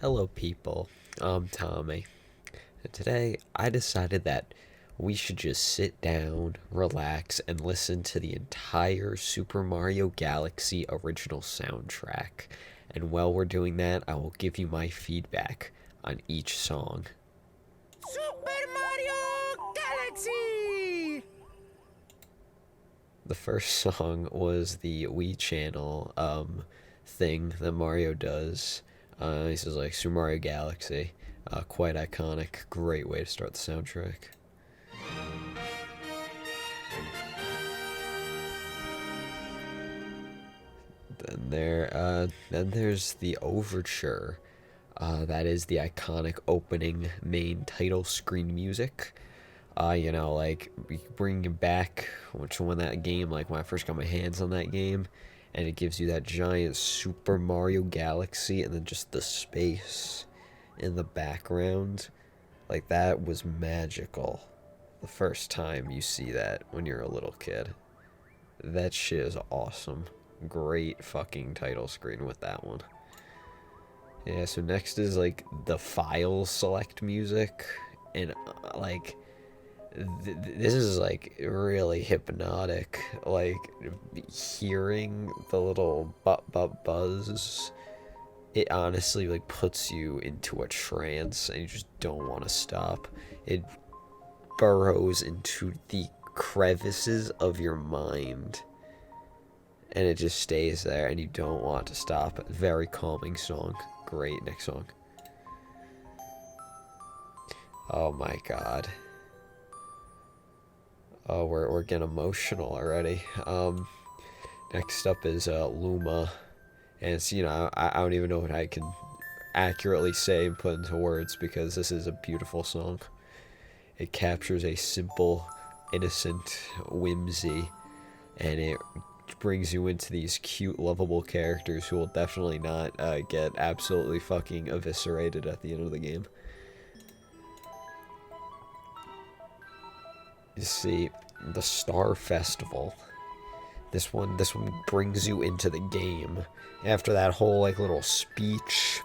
Hello, people. I'm Tommy, and today I decided that we should just sit down, relax, and listen to the entire Super Mario Galaxy original soundtrack. And while we're doing that, I will give you my feedback on each song. Super Mario Galaxy! The first song was the Wii Channel thing that Mario does. This is like Super Mario Galaxy. Quite iconic. Great way to start the soundtrack. Then there's the overture. That is the iconic opening main title screen music. Like bringing it back to when that game, like when I first got my hands on that game, and it gives you that giant Super Mario Galaxy, and then just the space in the background. Like that was magical. The first time you see that when you're a little kid, that shit is awesome. Great fucking title screen with that one. Yeah, so next is like the file select music, and this is like really hypnotic. Like hearing the little buzz, it honestly like puts you into a trance, and you just don't want to stop. It burrows into the crevices of your mind, and it just stays there, and you don't want to stop. Very calming song. Great. Next song. Oh my god. Oh, we're getting emotional already. Next up is Luma, and it's, I don't even know what I can accurately say and put into words, because this is a beautiful song. It captures a simple, innocent whimsy, and it brings you into these cute, lovable characters who will definitely not get absolutely fucking eviscerated at the end of the game. You see, the Star Festival. This one brings you into the game. After that whole like little speech,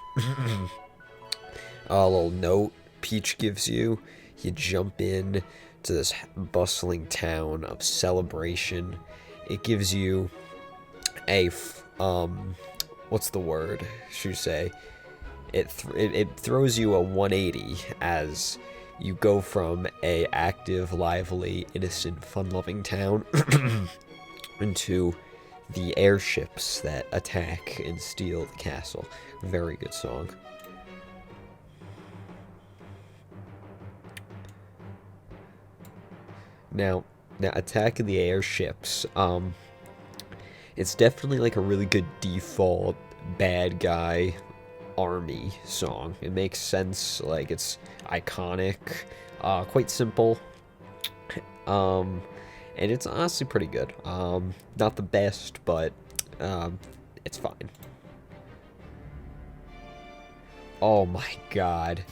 a little note Peach gives you, you jump in to this bustling town of celebration. It gives you a what's the word? Should you say? It throws you a 180 as you go from a active, lively, innocent, fun-loving town into the airships that attack and steal the castle. Very good song. Now, Attack of the Airships. It's definitely like a really good default bad guy army song. It makes sense. Like it's iconic, quite simple, and it's honestly pretty good. Not the best, but it's fine. Oh my god!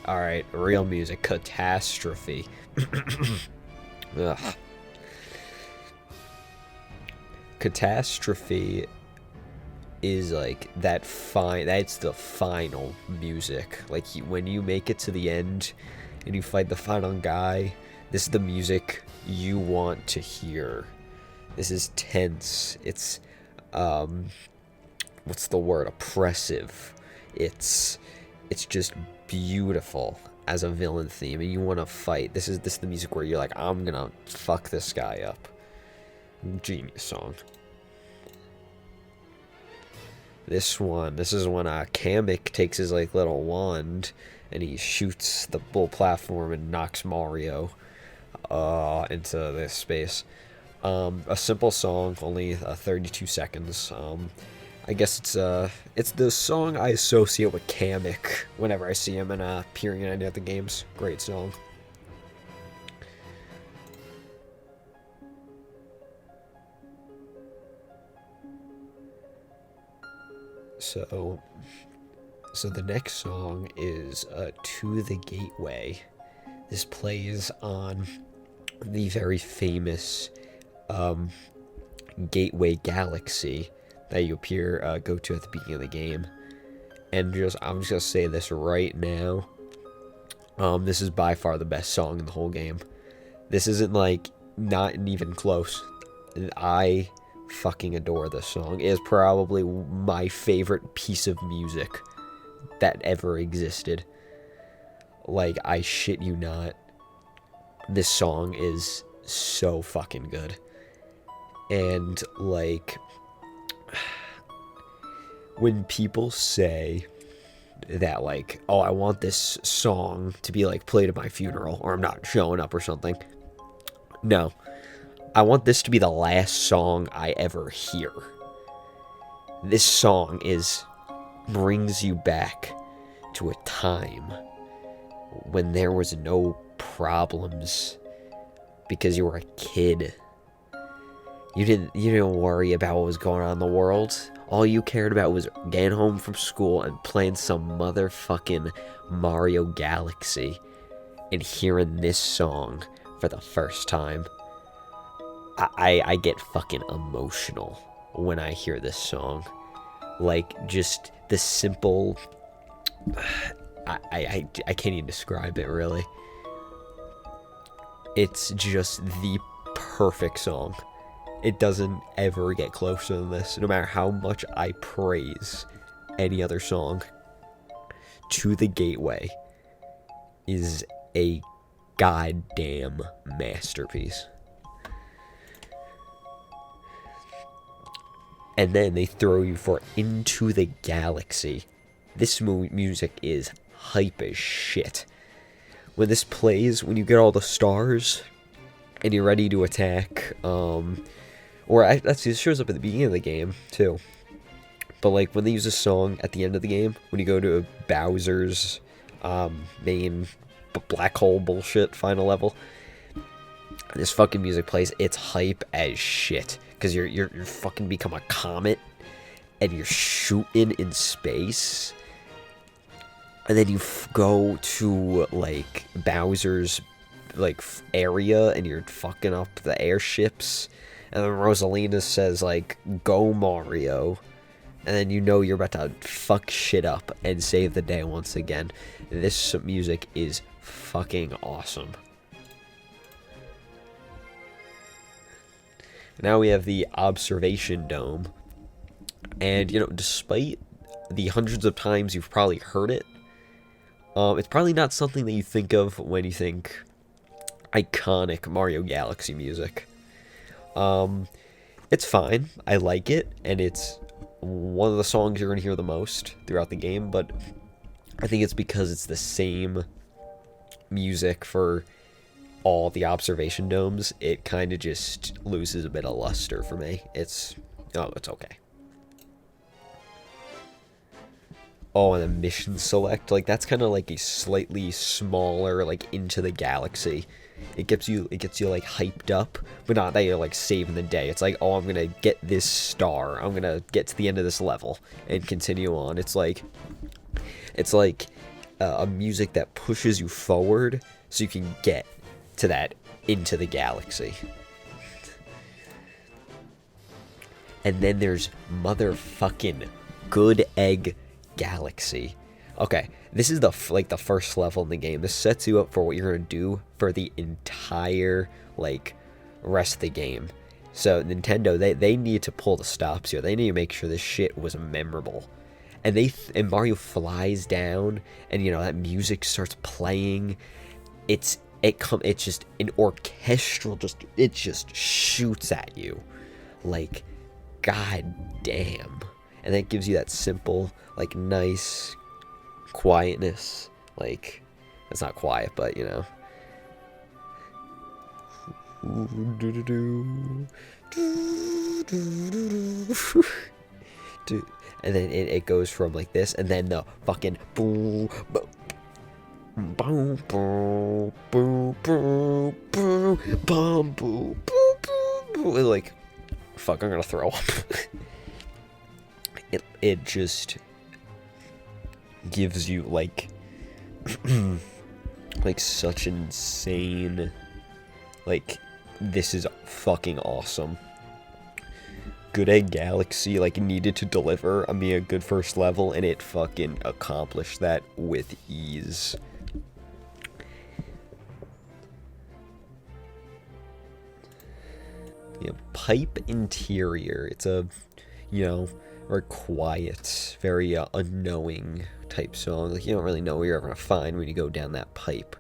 All right, real music. Catastrophe. Ugh. Catastrophe is like that's the final music. Like when you make it to the end and you fight the final guy, this is the music you want to hear. This is tense. It's what's the word? Oppressive. It's just beautiful as a villain theme, and you want to fight. This is the music where you're like, I'm gonna fuck this guy up. Genius song. This is when Kamek takes his like little wand and he shoots the bull platform and knocks Mario into this space. A simple song, only 32 seconds. I guess it's the song I associate with Kamek whenever I see him in appearing in any of the games. Great song. So the next song is To the Gateway. This plays on the very famous Gateway Galaxy that you go to at the beginning of the game. And I'm just gonna say this right now. This is by far the best song in the whole game. This isn't like not even close. I fucking adore this song. It is probably my favorite piece of music that ever existed. Like, I shit you not. This song is so fucking good. And, like, when people say that, like, oh, I want this song to be, like, played at my funeral, or I'm not showing up or something. No. I want this to be the last song I ever hear. This song brings you back to a time when there was no problems because you were a kid. You didn't worry about what was going on in the world. All you cared about was getting home from school and playing some motherfucking Mario Galaxy and hearing this song for the first time. I get fucking emotional when I hear this song. Like, just the simple... I can't even describe it, really. It's just the perfect song. It doesn't ever get closer than this, no matter how much I praise any other song. To the Gateway is a goddamn masterpiece. And then they throw you for Into the Galaxy. This music is hype as shit. When this plays, when you get all the stars and you're ready to attack, actually, it shows up at the beginning of the game, too. But, like, when they use a song at the end of the game, when you go to Bowser's main black hole bullshit final level, this fucking music plays. It's hype as shit. Because you're fucking become a comet, and you're shooting in space. And then you go to, like, Bowser's, like, area, and you're fucking up the airships. And then Rosalina says, like, go Mario. And then you know you're about to fuck shit up and save the day once again. This music is fucking awesome. Now we have the Observation Dome. And, you know, despite the hundreds of times you've probably heard it, it's probably not something that you think of when you think iconic Mario Galaxy music. It's fine. I like it, and it's one of the songs you're going to hear the most throughout the game, but I think it's because it's the same music for all the observation domes. It kind of just loses a bit of luster for me. It's okay. Oh, and the mission select, like, that's kind of like a slightly smaller, like, Into the Galaxy. It gets you like hyped up, but not that you're like saving the day. It's like, oh, I'm gonna get this star. I'm gonna get to the end of this level and continue on. It's like a music that pushes you forward so you can get to that Into the Galaxy. And then there's motherfucking Good Egg Galaxy. Okay, this is the first level in the game. This sets you up for what you're gonna do for the entire, like, rest of the game. So Nintendo, they need to pull the stops here. They need to make sure this shit was memorable. And and Mario flies down, and you know that music starts playing. It's just an orchestral, it just shoots at you, like, god damn. And that gives you that simple, like, nice quietness. Like, it's not quiet, but you know. And then it goes from like this, and then the fucking boom, boom, boom, boom, boom, boom, boom, boom, boom, boom. Like, fuck, I'm gonna throw up. It just gives you like like such insane, like, this is fucking awesome. Good Egg Galaxy like needed to deliver me a good first level, and it fucking accomplished that with ease. Yeah, Pipe Interior. It's a, you know, very quiet, very unknowing type song. Like, you don't really know what you're ever gonna find when you go down that pipe.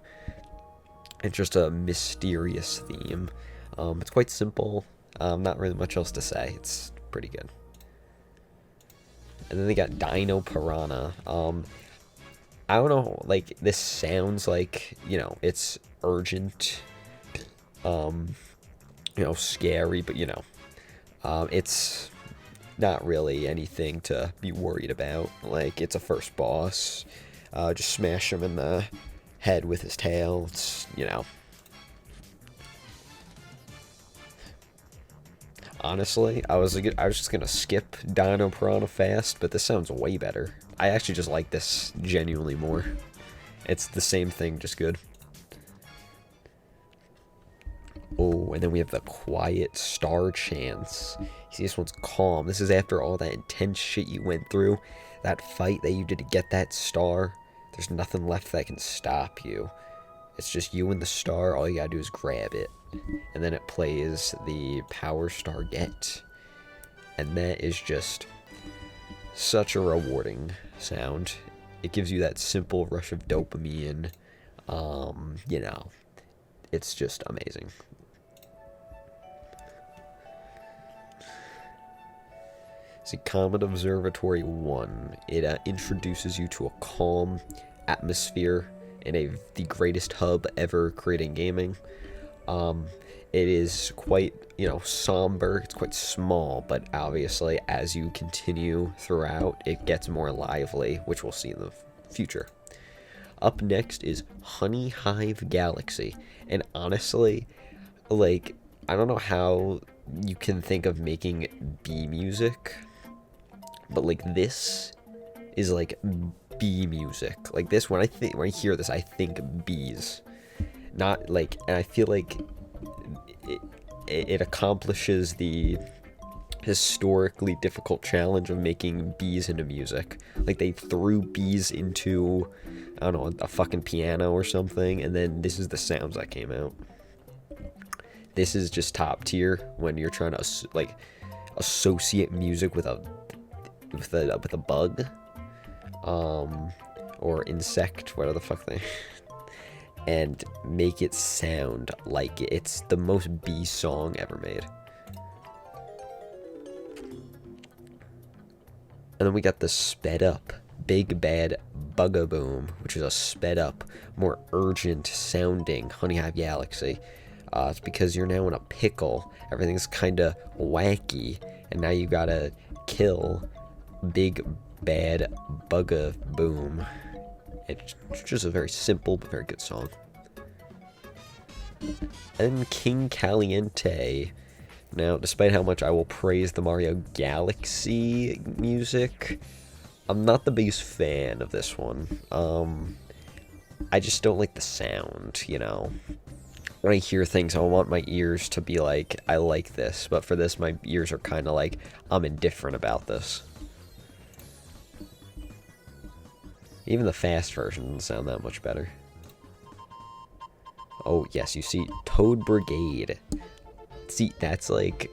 It's just a mysterious theme. It's quite simple. Not really much else to say. It's pretty good. And then they got Dino Piranha. I don't know, like, this sounds like, you know, it's urgent, you know, scary, but, you know, it's not really anything to be worried about. Like, it's a first boss. Just smash him in the head with his tail. It's, you know. Honestly, I was just gonna skip Dino Piranha fast, but this sounds way better. I actually just like this genuinely more. It's the same thing, just good. Oh, and then we have the Quiet Star Chance. See, this one's calm. This is after all that intense shit you went through. That fight that you did to get that star. There's nothing left that can stop you. It's just you and the star. All you gotta do is grab it. And then it plays the Power Star Get. And that is just such a rewarding sound. It gives you that simple rush of dopamine. You know, it's just amazing. See, Comet Observatory 1. It introduces you to a calm atmosphere in the greatest hub ever creating gaming. It is quite, you know, somber. It's quite small, but obviously as you continue throughout, it gets more lively, which we'll see in the future. Up next is Honey Hive Galaxy. And honestly, like, I don't know how you can think of making bee music, but like this is like bee music. Like this, when I hear this, I think bees. Not like, and I feel like it accomplishes the historically difficult challenge of making bees into music. Like, they threw bees into, I don't know, a fucking piano or something, and then this is the sounds that came out. This is just top tier when you're trying to like associate music with a bug, or insect, whatever the fuck they and make it sound like it's the most bee song ever made. And then we got the sped up Big Bad Bugaboom, which is a sped up, more urgent sounding Honey Hive Galaxy. It's because you're now in a pickle. Everything's kind of wacky, and now you gotta kill Big Bad Bugaboom. It's just a very simple but very good song. And King Caliente. Now, despite how much I will praise the Mario Galaxy music, I'm not the biggest fan of this one. I just don't like the sound, you know. When I hear things, I want my ears to be like, I like this. But for this, my ears are kind of like, I'm indifferent about this. Even the fast version doesn't sound that much better. Oh, yes, you see, Toad Brigade. See, that's like,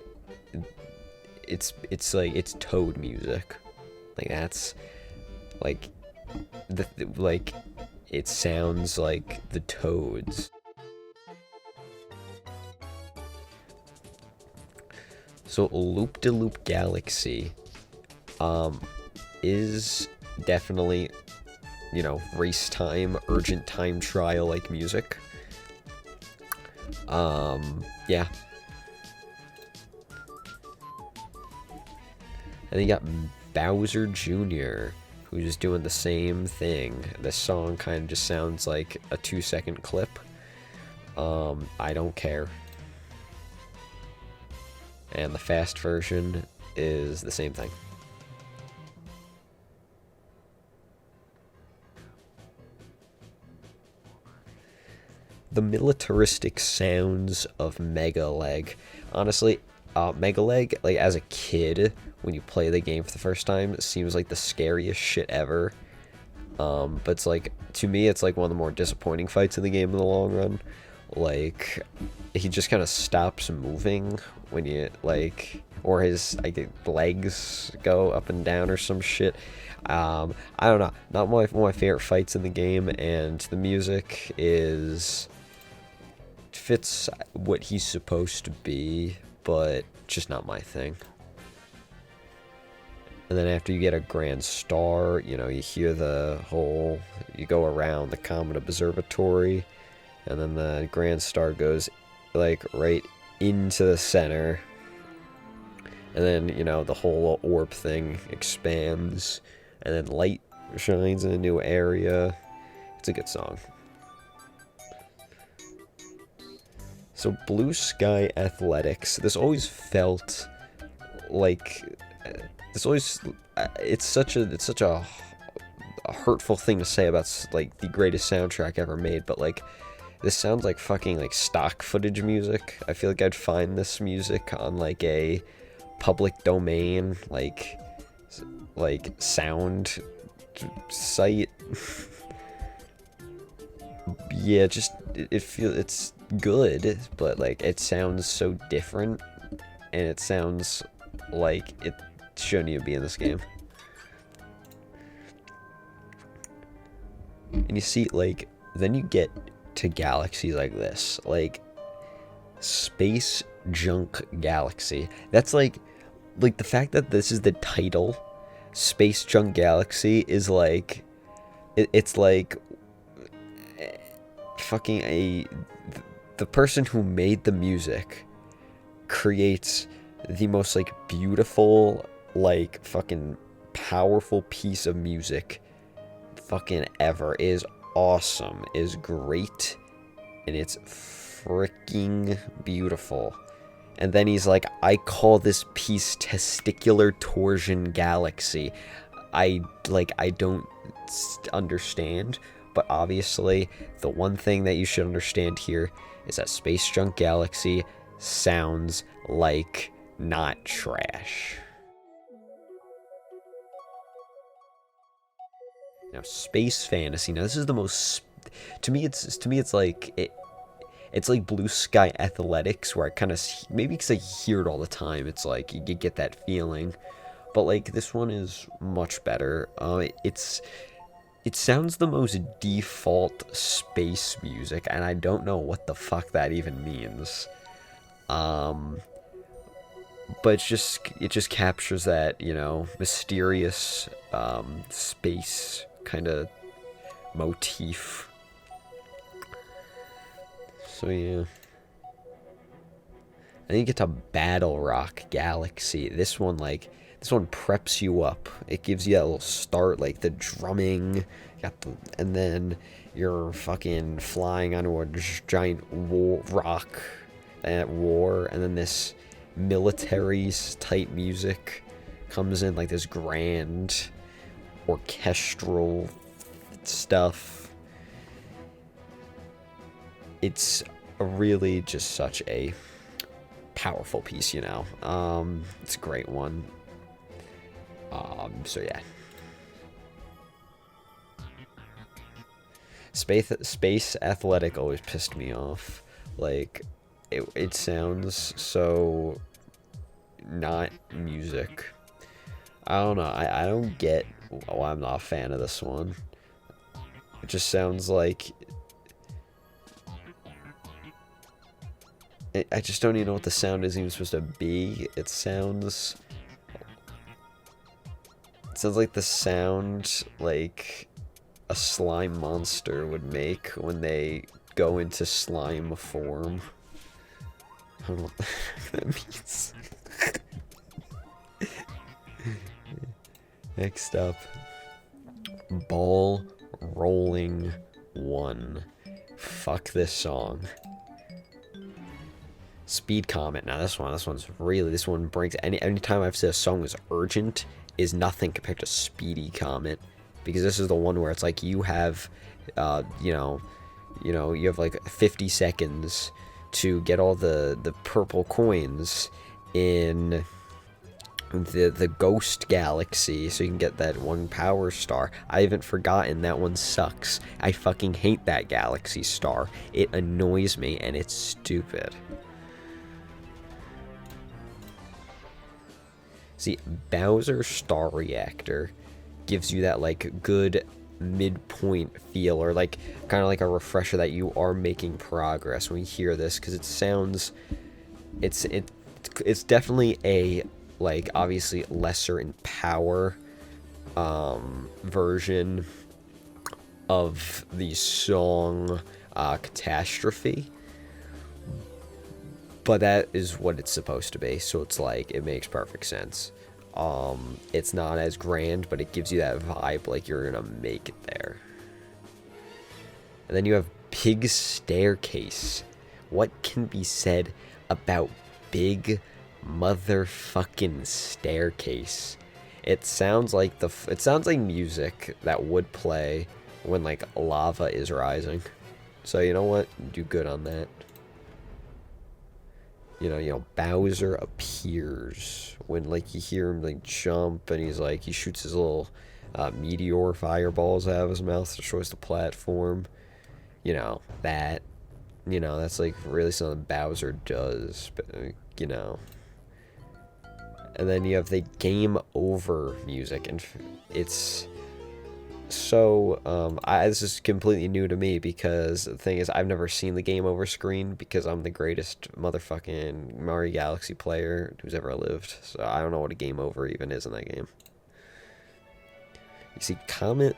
it's like, it's Toad music. Like, that's, like, like, it sounds like the Toads. So, Loop-de-Loop Galaxy, is definitely, you know, race time, urgent time trial like music. Yeah. And then you got Bowser Jr., who's doing the same thing. This song kind of just sounds like a 2-second clip. I don't care. And the fast version is the same thing. The militaristic sounds of Mega Leg. Honestly, Megaleg, like as a kid, when you play the game for the first time, it seems like the scariest shit ever. But it's like, to me, it's like one of the more disappointing fights in the game in the long run. Like, he just kind of stops moving when you, like, or his, I think, legs go up and down or some shit. I don't know, not one of my favorite fights in the game, and the music fits what he's supposed to be, but just not my thing. And then after you get a grand star, you know, you hear you go around the Comet Observatory, and then the grand star goes, like, right into the center. And then, you know, the whole orb thing expands, and then light shines in a new area. It's a good song. So Blue Sky Athletics, this always felt like... it's such a hurtful thing to say about, like, the greatest soundtrack ever made, but, like, this sounds like fucking, like, stock footage music. I feel like I'd find this music on, like, a public domain, like sound site. Yeah, just, it's good, but, like, it sounds so different, and it sounds like it shouldn't even be in this game. And you see, like, then you get to galaxies like this, like Space Junk Galaxy. That's like the fact that this is the title, Space Junk Galaxy, is like, it's like fucking the person who made the music creates the most, like, beautiful, like, fucking powerful piece of music fucking ever. It is awesome, it is great, and it's freaking beautiful. And then he's like, I call this piece Testicular Torsion Galaxy. I don't understand, but obviously the one thing that you should understand here is that Space Junk Galaxy sounds like not trash. Now, Space Fantasy. Now, this is the most, to me it's like it's like Blue Sky Athletics, where I kind of, maybe because I hear it all the time, it's like you get that feeling. But, like, this one is much better. It sounds the most default space music, and I don't know what the fuck that even means. But it just captures that, you know, mysterious space kind of motif. So yeah. And then you get to Battle Rock Galaxy. This one preps you up. It gives you that little start, like the drumming, and then you're fucking flying onto a giant rock at war, and then this military type music comes in, like this grand orchestral stuff. It's really just such a powerful piece, you know. It's a great one. So yeah. Space Athletic always pissed me off. Like, it sounds so not music. I don't know. I don't get why I'm not a fan of this one. It just sounds like... I just don't even know what the sound is even supposed to be. It sounds like the sound like a slime monster would make when they go into slime form. I don't know what that means. Next up, Ball Rolling 1. Fuck this song. Speed Comet. Now this one brings anytime I've said a song is urgent is nothing compared to Speedy Comet, because this is the one where it's like you have you have like 50 seconds to get all the purple coins in the Ghost Galaxy, so you can get that one power star. I haven't forgotten that one sucks. I fucking hate that Galaxy Star. It annoys me and it's stupid. See, Bowser Star Reactor gives you that like good midpoint feel, or like kind of like a refresher that you are making progress when you hear this, because it sounds, it's definitely a, like, obviously lesser in power version of the song Catastrophe, but that is what it's supposed to be, so it's like, it makes perfect sense. It's not as grand, but it gives you that vibe like you're gonna make it there. And then you have Big Staircase. What can be said about Big Motherfucking Staircase? It sounds like music that would play when like lava is rising. So you know what? Do good on that. You know, Bowser appears when, like, you hear him, like, jump, and he's, like, he shoots his little meteor fireballs out of his mouth, destroys the platform. You know, that's, like, really something Bowser does, but, you know. And then you have the Game Over music, and it's so, this is completely new to me, because the thing is, I've never seen the Game Over screen, because I'm the greatest motherfucking Mario Galaxy player who's ever lived, so I don't know what a Game Over even is in that game. You see, Comet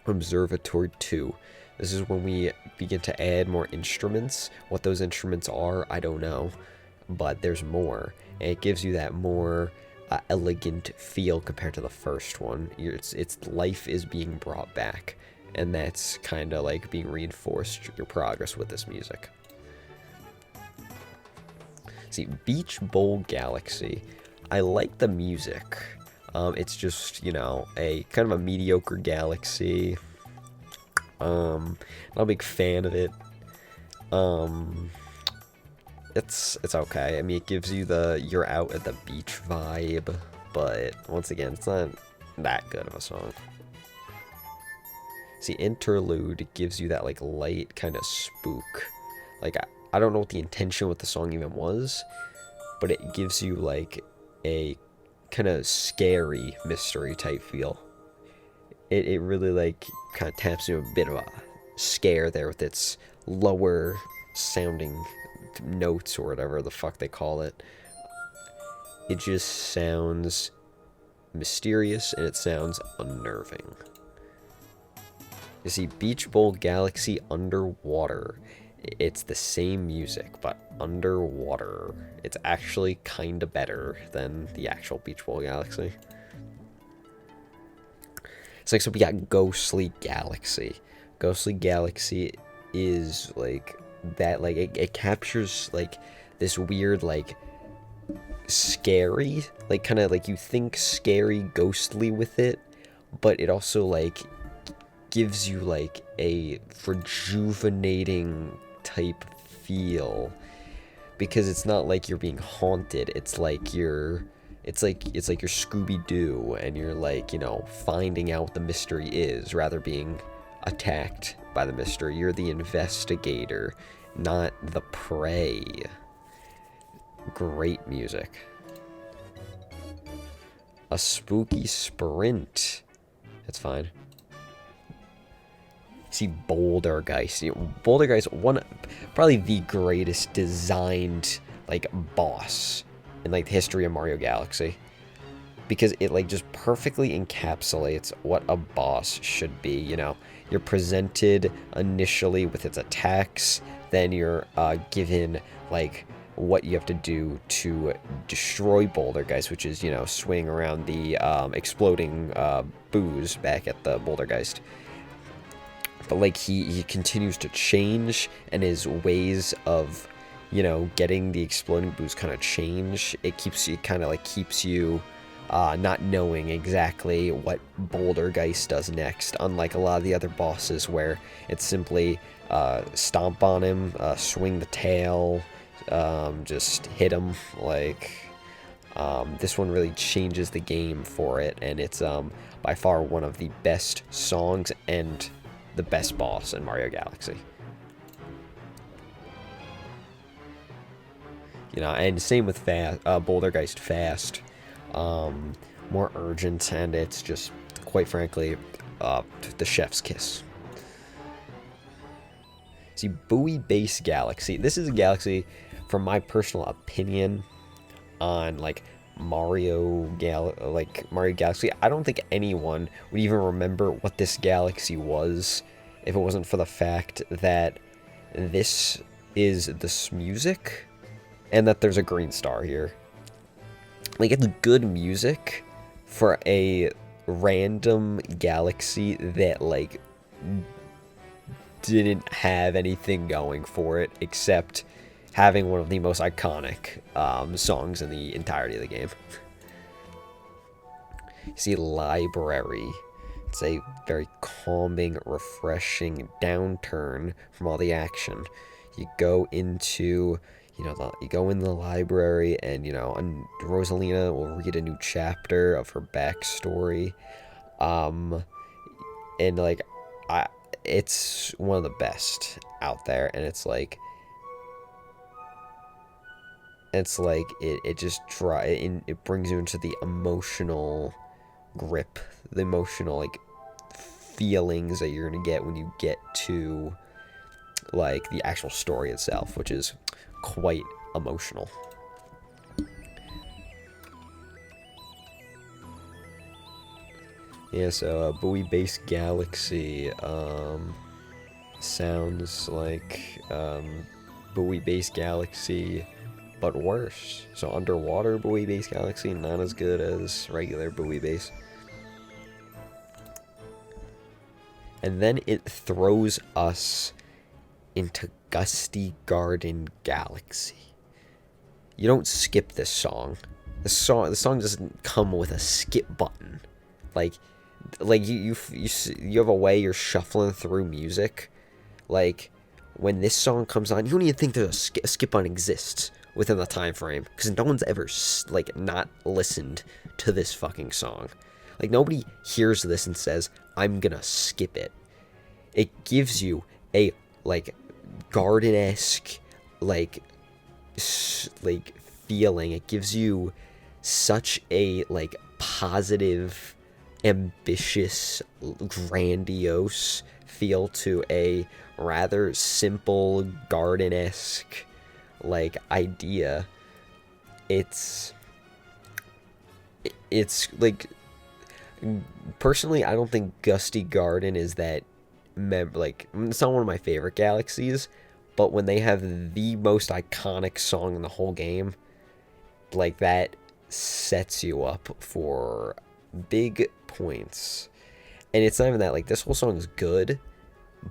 Observatory 2. This is when we begin to add more instruments. What those instruments are, I don't know, but there's more, and it gives you that more elegant feel compared to the first one. It's life is being brought back, and that's kind of like being reinforced your progress with this music. See, Beach Bowl Galaxy, I like the music. It's just, a kind of a mediocre galaxy. Not a big fan of it. It's okay. I mean, it gives you the you're out at the beach vibe, but once again, it's not that good of a song. See, Interlude gives you that, like, light kind of spook. Like, I don't know what the intention with the song even was, but it gives you, like, a kind of scary mystery type feel. It really, like, kind of taps you a bit of a scare there with its lower sounding notes, or whatever the fuck they call it. It just sounds mysterious, and it sounds unnerving. You see, Beach Bowl Galaxy Underwater. It's the same music, but underwater. It's actually kinda better than the actual Beach Bowl Galaxy. So next up we got Ghostly Galaxy. Ghostly Galaxy is like that, like, it captures, like, this weird, like, scary, like, kind of, like, you think scary, ghostly with it, but it also, like, gives you, like, a rejuvenating type feel, because it's not like you're being haunted, it's like you're Scooby-Doo, and you're, like, finding out what the mystery is, rather being attacked by the mystery. You're the investigator, not the prey. Great music. A Spooky Sprint. That's fine. See, Bouldergeist. Bouldergeist, probably the greatest designed, like, boss in, like, the history of Mario Galaxy, because it, like, just perfectly encapsulates what a boss should be. You're presented initially with its attacks, then you're given, like, what you have to do to destroy Bouldergeist, which is, swing around the exploding booze back at the Bouldergeist. But, like, he continues to change, and his ways of, getting the exploding booze kind of change. It keeps you not knowing exactly what Bouldergeist does next, unlike a lot of the other bosses where it's simply stomp on him, swing the tail, just hit them. Like, this one really changes the game for it, and it's by far one of the best songs and the best boss in Mario Galaxy. You know, and same with Bouldergeist Fast. More urgent, and it's just, quite frankly, the chef's kiss. See, Bowie Base Galaxy. This is a galaxy, from my personal opinion, on like Mario Galaxy. I don't think anyone would even remember what this galaxy was if it wasn't for the fact that this is this music and that there's a green star here. Like, it's good music for a random galaxy that like didn't have anything going for it except having one of the most iconic songs in the entirety of the game. You see, Library. It's a very calming, refreshing downturn from all the action. You go into, you go in the library, and and Rosalina will read a new chapter of her backstory, and like, it's one of the best out there, and it's like it just it brings you into the emotional grip, the emotional like feelings that you're gonna get when you get to like the actual story itself, which is quite emotional. Yeah, so Bowie Base Galaxy sounds like Bowie Base Galaxy, but worse. So underwater Bowie Base Galaxy, not as good as regular Bowie Base. And then it throws us into Gusty Garden Galaxy. You don't skip this song. The song doesn't come with a skip button. Like you have a way you're shuffling through music. Like, when this song comes on, you don't even think there's a skip button exists within the time frame, because no one's ever like not listened to this fucking song. Like, nobody hears this and says, I'm gonna skip it. It gives you a like garden-esque like feeling. It gives you such a like positive, ambitious, grandiose feel to a rather simple garden-esque like idea. It's like, personally, I don't think Gusty Garden is that like, it's not one of my favorite galaxies, but when they have the most iconic song in the whole game, like, that sets you up for big points. And it's not even that, like, this whole song is good,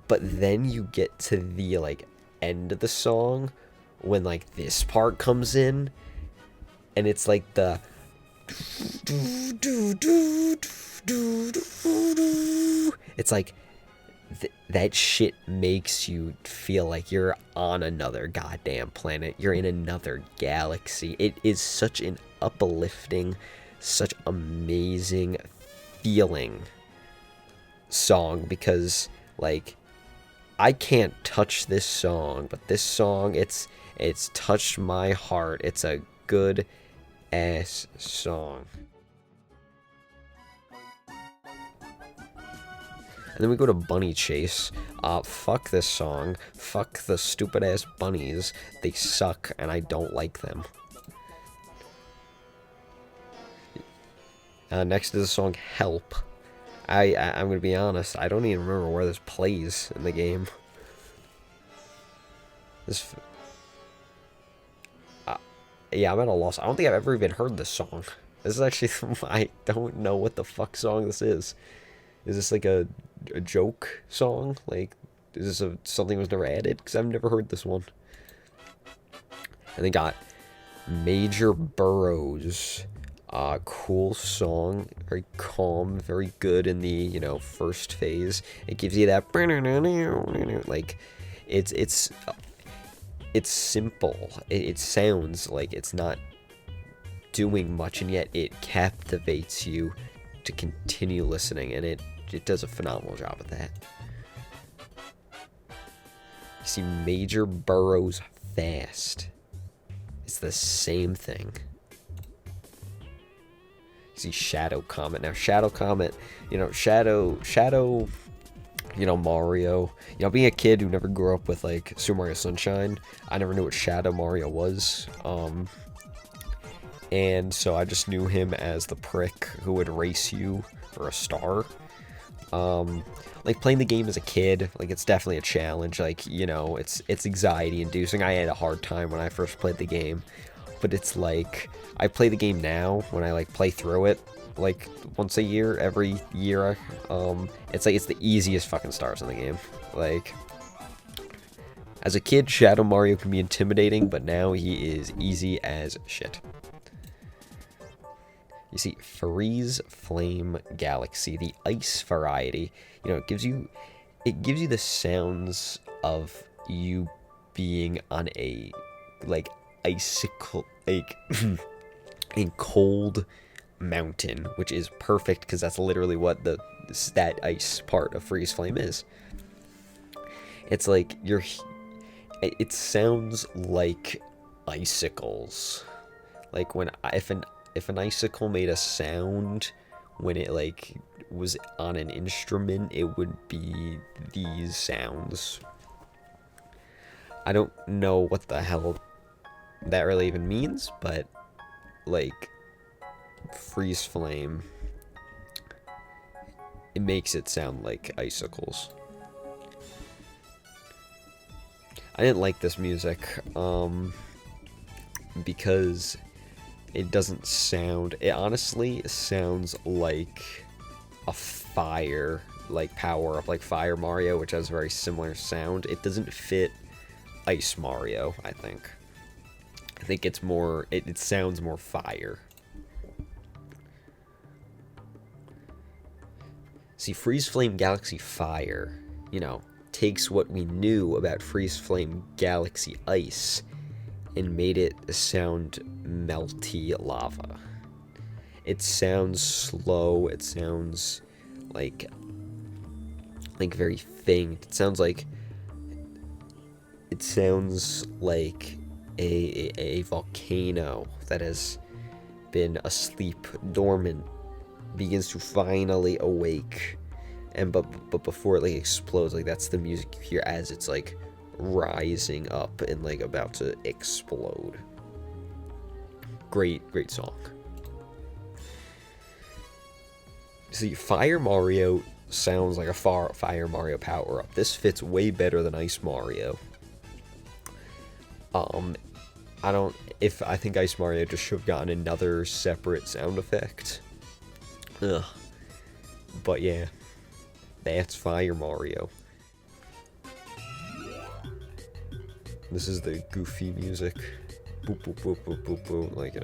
but then you get to the like end of the song when like this part comes in, and it's like the it's like that shit makes you feel like you're on another goddamn planet. You're in another galaxy. It is such an uplifting, such amazing feeling song, because like, I can't touch this song, but this song, it's touched my heart. It's a good ass song. And then we go to Bunny Chase. Fuck this song. Fuck the stupid ass bunnies. They suck, and I don't like them. Next is the song Help. I'm gonna be honest, I don't even remember where this plays in the game. Yeah, I'm at a loss. I don't think I've ever even heard this song. This is actually, I don't know what the fuck song this is. Is this like a joke song? Like, is this something that was never added? Because I've never heard this one. And they got Major Burrows. Cool song, very calm, very good in the, first phase. It gives you that, like, it's simple. It sounds like it's not doing much, and yet it captivates you to continue listening, and it does a phenomenal job at that. You see Major Burrows Fast. It's the same thing. You see Shadow Comet. Now Shadow Comet, Shadow, Mario. Being a kid who never grew up with like Super Mario Sunshine, I never knew what Shadow Mario was. And so I just knew him as the prick who would race you for a star. Like playing the game as a kid, like it's definitely a challenge. Like, it's anxiety inducing. I had a hard time when I first played the game, but it's like I play the game now when I like play through it like once a year, every year. It's like it's the easiest fucking stars in the game. Like as a kid, Shadow Mario can be intimidating, but now he is easy as shit. You see, Freeze Flame Galaxy, the ice variety. It gives you the sounds of you being on a like icicle, like a cold mountain, which is perfect because that's literally what that ice part of Freeze Flame is. It's like it sounds like icicles, like if an icicle made a sound when it like was on an instrument, it would be these sounds. I don't know what the hell that really even means, but like Freeze Flame, it makes it sound like icicles. I didn't like this music because it doesn't sound, it honestly sounds like a fire, like power up, like Fire Mario, which has a very similar sound. It doesn't fit Ice Mario, I think. I think it's more, it sounds more fire. See, Freeze Flame Galaxy Fire, takes what we knew about Freeze Flame Galaxy Ice and made it sound melty lava. It sounds slow. It sounds like very faint. It sounds like a volcano that has been asleep, dormant, begins to finally awake, and but before it like explodes, like that's the music you hear as it's like rising up and like about to explode. Great song. See, Fire Mario sounds like a Fire Mario power-up. This fits way better than Ice Mario. I think Ice Mario just should have gotten another separate sound effect. Ugh. But yeah, that's Fire Mario. This is the goofy music. Boop, boop, boop, boop, boop, boop, like,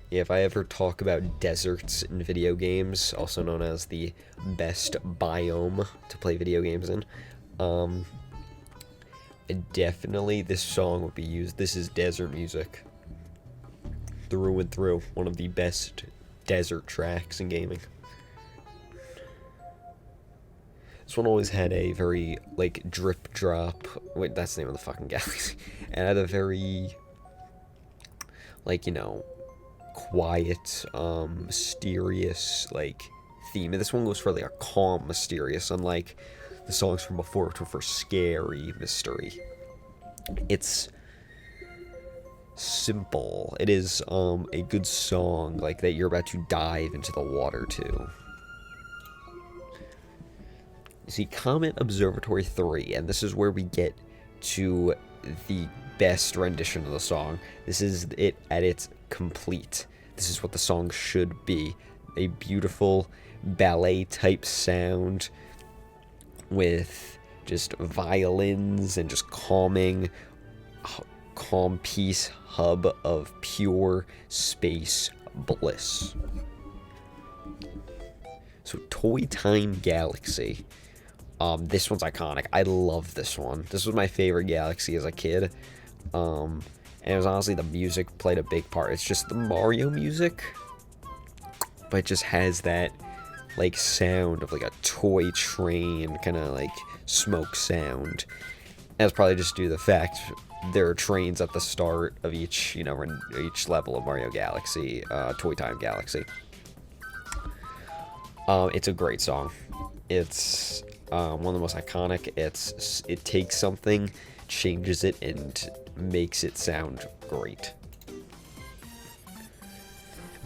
Yeah, if I ever talk about deserts in video games, also known as the best biome to play video games in, definitely this song would be used. This is desert music. Through and through. One of the best desert tracks in gaming. This one always had a very, like, drip drop. Wait, that's the name of the fucking galaxy. It had a very, like, quiet, mysterious, like, theme. And this one goes for, like, a calm, mysterious, unlike the songs from before, which were for scary mystery. It's simple. It is, a good song, like, that you're about to dive into the water to. You see, Comet Observatory 3, and this is where we get to the best rendition of the song. This is it at its complete. This is what the song should be. A beautiful ballet-type sound with just violins and just calm peace hub of pure space bliss. So Toy Time Galaxy. This one's iconic. I love this one. This was my favorite Galaxy as a kid. And it was honestly the music played a big part. It's just the Mario music, but it just has that like sound of like a toy train, kind of like smoke sound. That's probably just due to the fact there are trains at the start of each, each level of Mario Galaxy, Toy Time Galaxy. It's a great song. It's one of the most iconic. It takes something, changes it, and makes it sound great.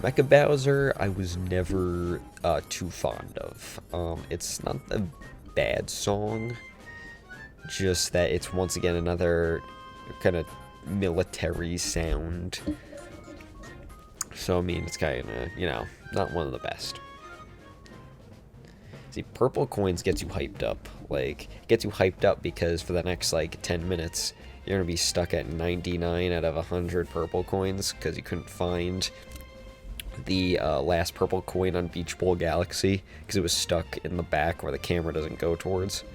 Mecha Bowser, I was never too fond of. It's not a bad song, just that it's once again another kind of military sound. So, I mean, it's kind of, not one of the best. See, purple coins gets you hyped up. Gets you hyped up because for the next, 10 minutes, you're going to be stuck at 99 out of 100 purple coins because you couldn't find the last purple coin on Beach Bowl Galaxy because it was stuck in the back where the camera doesn't go towards.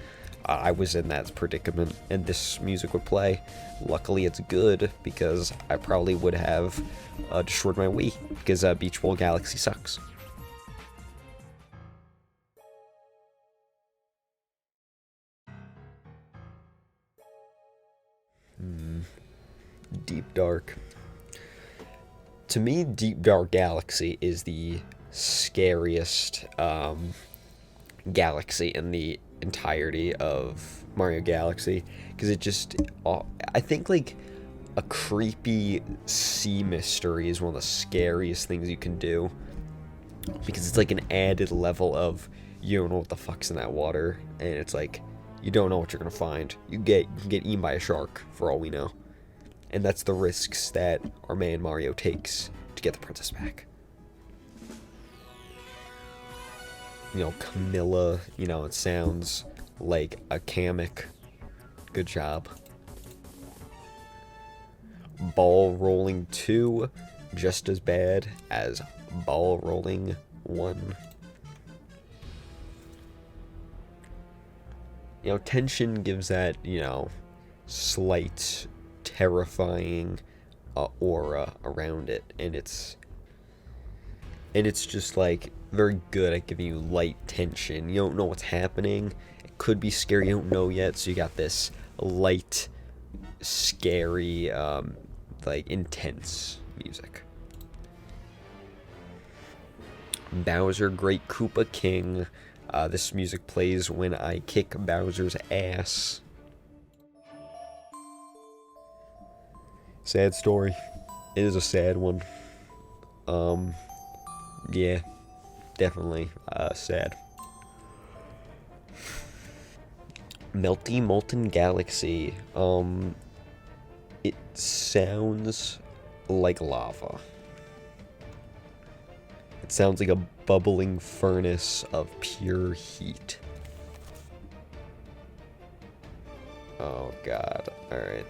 I was in that predicament, and this music would play. Luckily, it's good because I probably would have destroyed my Wii because Beach Bowl Galaxy sucks. Deep Dark. To me, Deep Dark Galaxy is the scariest galaxy in the entirety of Mario Galaxy, because it just, I think a creepy sea mystery is one of the scariest things you can do, because it's an added level of you don't know what the fuck's in that water, and it's you don't know what you're gonna find. You can get eaten by a shark for all we know. And that's the risks that our man Mario takes to get the princess back. Camilla, it sounds like a Kamek. Good job. Ball Rolling 2, just as bad as Ball Rolling 1. Tension gives that, slight terrifying aura around it, and it's just very good at giving you light tension. You don't know what's happening. It could be scary, you don't know yet, so you got this light, scary, intense music. Bowser Great Koopa King. This music plays when I kick Bowser's ass. Sad story. It is a sad one. Yeah, definitely sad. Melty Molten Galaxy. It sounds like lava. It sounds like a bubbling furnace of pure heat. Oh god, alright.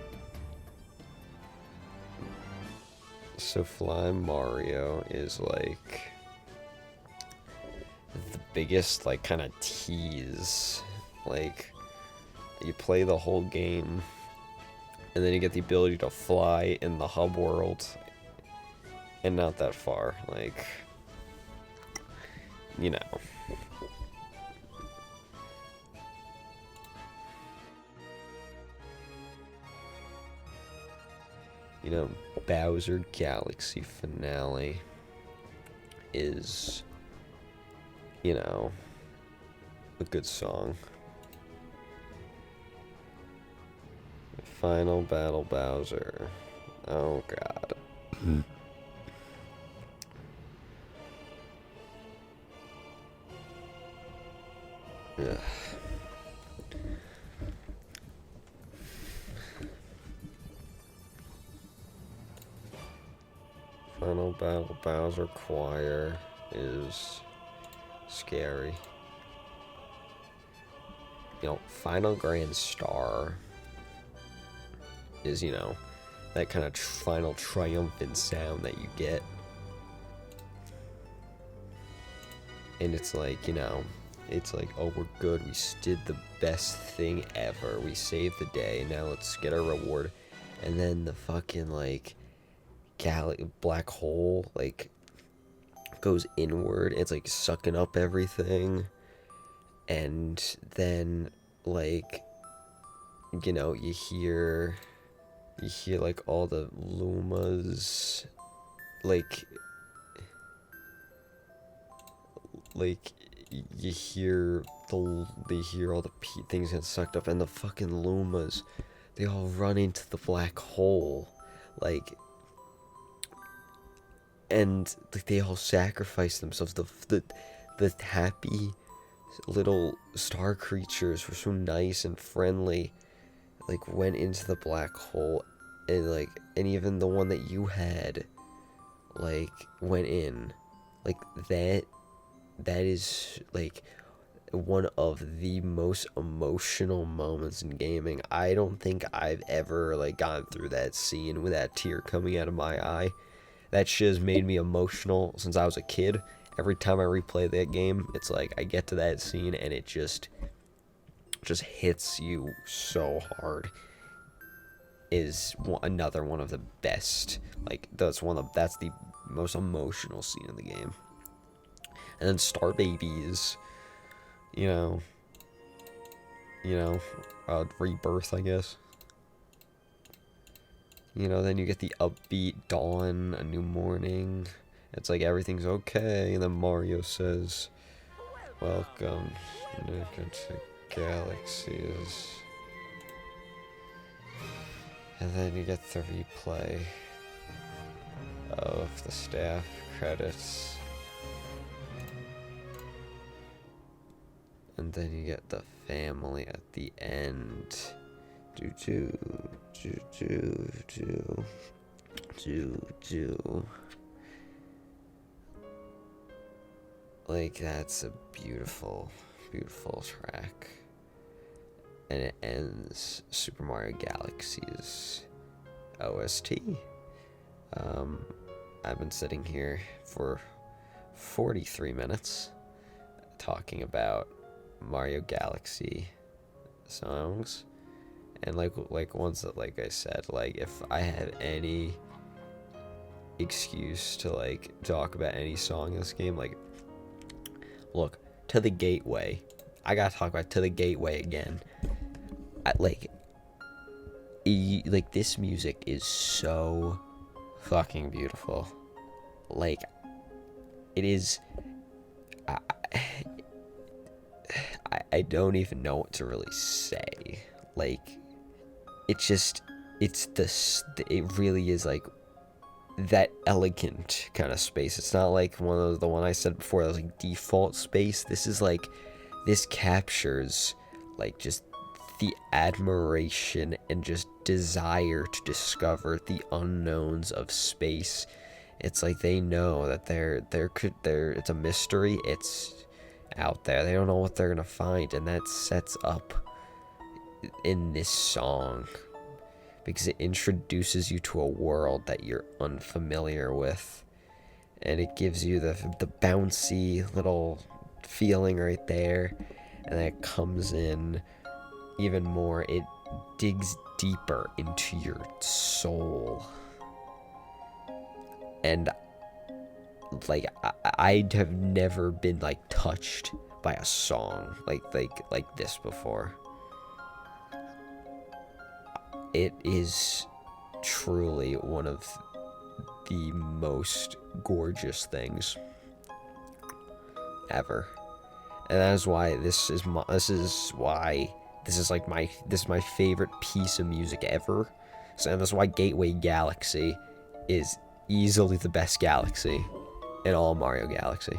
So Fly Mario is the biggest kind of tease. You play the whole game and then you get the ability to fly in the hub world and not that far, Bowser Galaxy Finale is, a good song. Final Battle Bowser. Oh god. Ugh. Final Battle Bowser Choir is scary. Final Grand Star is, that kind of final triumphant sound that you get. And it's it's like, oh, we're good. We did the best thing ever. We saved the day. Now let's get our reward. And then the fucking like black hole like goes inward. It's like sucking up everything. And then like, you know, you hear like all the Lumas like you hear all the things get sucked up, and the fucking Lumas, they all run into the black hole, like, and like they all sacrifice themselves. The happy little star creatures were so nice and friendly, like went into the black hole, and even the one that you had, like, went in, like that is like one of the most emotional moments in gaming. I don't think I've ever like gone through that scene with that tear coming out of my eye. That shit has made me emotional since I was a kid. Every time I replay that game, it's like I get to that scene and it just hits you so hard. Is another one of the best. Like that's the most emotional scene in the game. And then Star Babies, you know, Rebirth, I guess. You know, then you get the upbeat dawn, a new morning. It's like everything's okay, and then Mario says, "Welcome to Galaxies." And then you get the replay of the staff credits. And then you get the family at the end. Like, that's a beautiful, beautiful track. And it ends Super Mario Galaxy's OST. I've been sitting here for 43 minutes talking about Mario Galaxy songs, and like ones that, like I said, like if I had any excuse to like talk about any song in this game, like, look, To the Gateway, I gotta talk about To the Gateway again. Like this music is so fucking beautiful. Like, it is. I don't even know what to really say. Like, it really is like that elegant kind of space. It's not like the one I said before that was like default space. This is like, this captures like just the admiration and just desire to discover the unknowns of space. It's like they know that it's a mystery. It's out there. They don't know what they're gonna find, and that sets up in this song because it introduces you to a world that you're unfamiliar with, and it gives you the bouncy little feeling right there, and then it comes in even more. It digs deeper into your soul, and like I have never been like touched by a song like this before. It is truly one of the most gorgeous things ever, and that is why this is my favorite piece of music ever. So, and that's why Gateway Galaxy is easily the best galaxy in all Mario Galaxy.